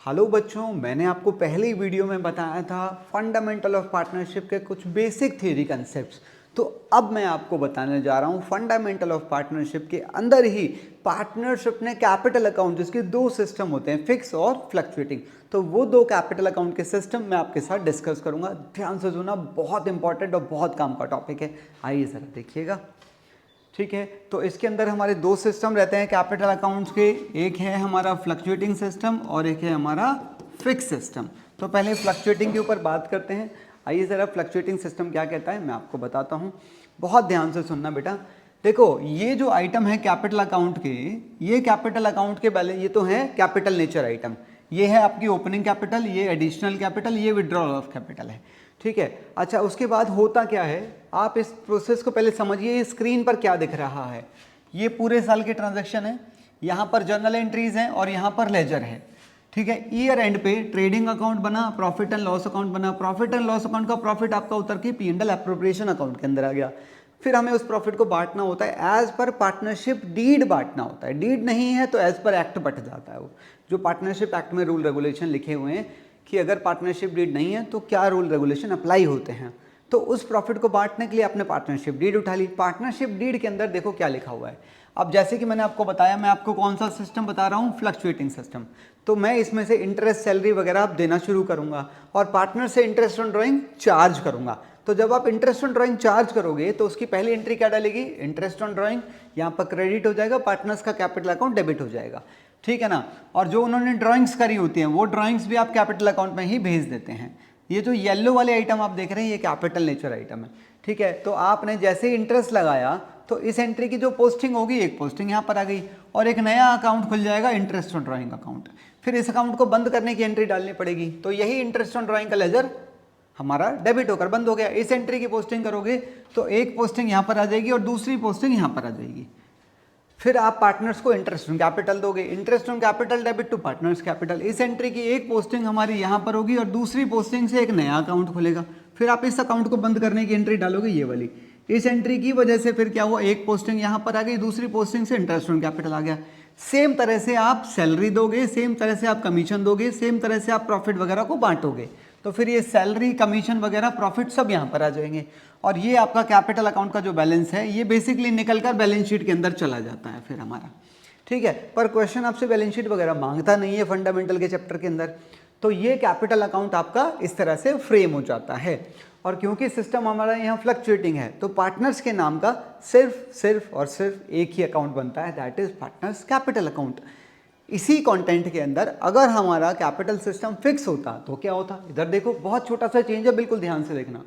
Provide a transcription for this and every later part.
Hello बच्चों, मैंने आपको पहले ही वीडियो में बताया था फंडामेंटल ऑफ पार्टनरशिप के कुछ बेसिक थ्योरी कंसेप्ट्स। तो अब मैं आपको बताने जा रहा हूँ फंडामेंटल ऑफ पार्टनरशिप के अंदर ही पार्टनरशिप में कैपिटल अकाउंट, जिसके दो सिस्टम होते हैं, फिक्स और फ्लक्चुएटिंग। तो वो दो कैपिटल अकाउंट के सिस्टम मैं आपके साथ डिस्कस करूंगा। ध्यान से सुनना, बहुत इंपॉर्टेंट और बहुत काम का टॉपिक है। आइए ज़रा देखिएगा। ठीक है, तो इसके अंदर हमारे दो सिस्टम रहते हैं कैपिटल अकाउंट्स के। एक है हमारा फ्लक्चुएटिंग सिस्टम और एक है हमारा फिक्स सिस्टम। तो पहले फ्लक्चुएटिंग के ऊपर बात करते हैं। आइए ज़रा फ्लक्चुएटिंग सिस्टम क्या कहता है मैं आपको बताता हूँ। बहुत ध्यान से सुनना बेटा। देखो, ये जो आइटम है कैपिटल अकाउंट के, ये कैपिटल अकाउंट के बैलेंस, ये तो है कैपिटल नेचर आइटम। ये है आपकी ओपनिंग कैपिटल, ये एडिशनल कैपिटल, ये विड्रॉल ऑफ कैपिटल है। ठीक है, अच्छा उसके बाद होता क्या है, आप इस प्रोसेस को पहले समझिए। स्क्रीन पर क्या दिख रहा है, ये पूरे साल के ट्रांजैक्शन है, यहाँ पर जर्नल एंट्रीज हैं और यहाँ पर लेजर है। ठीक है, ईयर एंड पे ट्रेडिंग अकाउंट बना, प्रॉफिट एंड लॉस अकाउंट बना। प्रॉफिट एंड लॉस अकाउंट का प्रॉफिट आपका उतर के P&L एप्रोप्रिएशन अकाउंट के अंदर आ गया। फिर हमें उस प्रॉफिट को बांटना होता है, एज पर पार्टनरशिप डीड बांटना होता है। डीड नहीं है तो एज पर एक्ट बट जाता है। वो जो पार्टनरशिप एक्ट में रूल रेगुलेशन लिखे हुए हैं कि अगर पार्टनरशिप डीड नहीं है तो क्या रूल रेगुलेशन अप्लाई होते हैं। तो उस प्रॉफिट को बांटने के लिए आपने पार्टनरशिप डीड उठा ली। पार्टनरशिप डीड के अंदर देखो क्या लिखा हुआ है। अब जैसे कि मैंने आपको बताया, मैं आपको कौन सा सिस्टम बता रहा हूँ, फ्लक्चुएटिंग सिस्टम। तो मैं इसमें से इंटरेस्ट, सैलरी वगैरह आप देना शुरू करूंगा और पार्टनर से इंटरेस्ट ऑन ड्राइंग चार्ज करूंगा। तो जब आप इंटरेस्ट ऑन ड्राइंग चार्ज करोगे तो उसकी पहली एंट्री क्या डालेगी, इंटरेस्ट ऑन ड्राइंग। यहाँ पर क्रेडिट हो जाएगा, पार्टनर्स का कैपिटल अकाउंट डेबिट हो जाएगा। ठीक है ना। और जो उन्होंने ड्राइंग्स करी होती हैं वो ड्राइंग्स भी आप कैपिटल अकाउंट में ही भेज देते हैं। ये जो येलो वाले आइटम आप देख रहे हैं ये कैपिटल नेचर आइटम है। ठीक है, तो आपने जैसे ही इंटरेस्ट लगाया तो इस एंट्री की जो पोस्टिंग होगी, एक पोस्टिंग यहाँ पर आ गई और एक नया अकाउंट खुल जाएगा, इंटरेस्ट ऑन ड्राइंग अकाउंट। फिर इस अकाउंट को बंद करने की एंट्री डालनी पड़ेगी। तो यही इंटरेस्ट ऑन ड्राइंग का लेजर हमारा डेबिट होकर बंद हो गया। इस एंट्री की पोस्टिंग करोगे तो एक पोस्टिंग यहाँ पर आ जाएगी और दूसरी पोस्टिंग यहाँ पर आ जाएगी। फिर आप पार्टनर्स को इंटरेस्ट ऑन कैपिटल दोगे, interest on capital debit to partners capital. इस एंट्री की एक पोस्टिंग हमारी यहाँ पर होगी और दूसरी पोस्टिंग से एक नया अकाउंट खुलेगा। फिर आप इस अकाउंट को बंद करने की एंट्री डालोगे, ये वाली। इस एंट्री की वजह से फिर क्या हुआ, एक पोस्टिंग यहाँ पर आ गई, दूसरी पोस्टिंग से इंटरेस्ट ऑन कैपिटल आ गया। सेम तरह से आप सैलरी दोगे, सेम तरह से आप कमीशन दोगे, सेम तरह से आप प्रॉफिट वगैरह को बांटोगे। तो फिर ये सैलरी, कमीशन वगैरह, प्रॉफिट सब यहाँ पर आ जाएंगे और ये आपका कैपिटल अकाउंट का जो बैलेंस है ये बेसिकली निकल कर बैलेंस शीट के अंदर चला जाता है फिर हमारा। ठीक है, पर क्वेश्चन आपसे बैलेंस शीट वगैरह मांगता नहीं है फंडामेंटल के चैप्टर के अंदर। तो ये कैपिटल अकाउंट आपका इस तरह से फ्रेम हो जाता है। और क्योंकि सिस्टम हमारा यहाँ फ्लक्चुएटिंग है तो पार्टनर्स के नाम का सिर्फ एक ही अकाउंट बनता है, that is partners capital account. इसी कंटेंट के अंदर अगर हमारा कैपिटल सिस्टम फिक्स होता तो क्या होता, इधर देखो बहुत छोटा सा चेंज है, बिल्कुल ध्यान से देखना।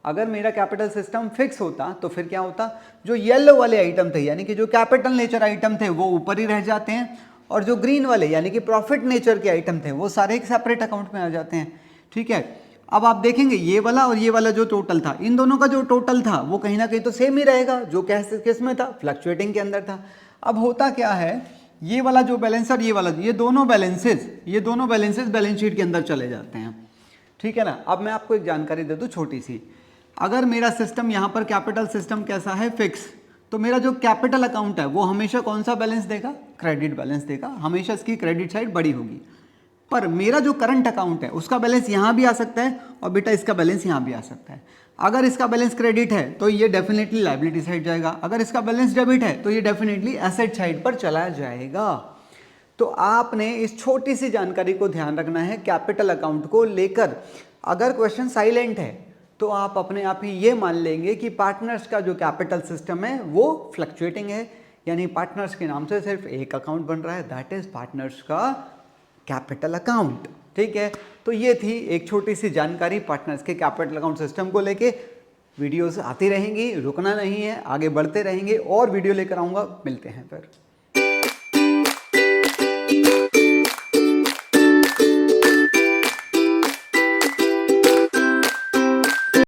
अगर मेरा कैपिटल सिस्टम फिक्स होता तो फिर क्या होता, जो येलो वाले आइटम थे यानी कि जो कैपिटल नेचर आइटम थे वो ऊपर ही रह जाते हैं और जो ग्रीन वाले यानी कि प्रॉफिट नेचर के आइटम थे वो सारे एक सेपरेट अकाउंट में आ जाते हैं। ठीक है, अब आप देखेंगे ये वाला और ये वाला जो टोटल था, इन दोनों का जो टोटल था वो कहीं ना कहीं तो सेम ही रहेगा, जो किस में था, फ्लक्चुएटिंग के अंदर था। अब होता क्या है, ये वाला जो बैलेंस और ये वाला, ये दोनों बैलेंसेस बैलेंस शीट के अंदर चले जाते हैं। ठीक है ना। अब मैं आपको एक जानकारी दे दूं छोटी सी। अगर मेरा सिस्टम यहाँ पर कैपिटल सिस्टम कैसा है, फिक्स, तो मेरा जो कैपिटल अकाउंट है वो हमेशा कौन सा बैलेंस देगा, क्रेडिट बैलेंस देगा। हमेशा इसकी क्रेडिट साइड बड़ी होगी। पर मेरा जो करंट अकाउंट है उसका बैलेंस यहाँ भी आ सकता है और बेटा इसका बैलेंस यहाँ भी आ सकता है। अगर इसका बैलेंस क्रेडिट है तो ये डेफिनेटली लायबिलिटी साइड जाएगा, अगर इसका बैलेंस डेबिट है तो ये डेफिनेटली एसेट साइड पर चला जाएगा। तो आपने इस छोटी सी जानकारी को ध्यान रखना है कैपिटल अकाउंट को लेकर। अगर क्वेश्चन साइलेंट है तो आप अपने आप ही ये मान लेंगे कि पार्टनर्स का जो कैपिटल सिस्टम है वो फ्लक्चुएटिंग है, यानी पार्टनर्स के नाम से सिर्फ एक अकाउंट बन रहा है, दैट इज पार्टनर्स का कैपिटल अकाउंट। ठीक है, तो ये थी एक छोटी सी जानकारी पार्टनर्स के कैपिटल अकाउंट सिस्टम को लेके। वीडियोस आती रहेंगी, रुकना नहीं है, आगे बढ़ते रहेंगे और वीडियो लेकर आऊँगा। मिलते हैं फिर।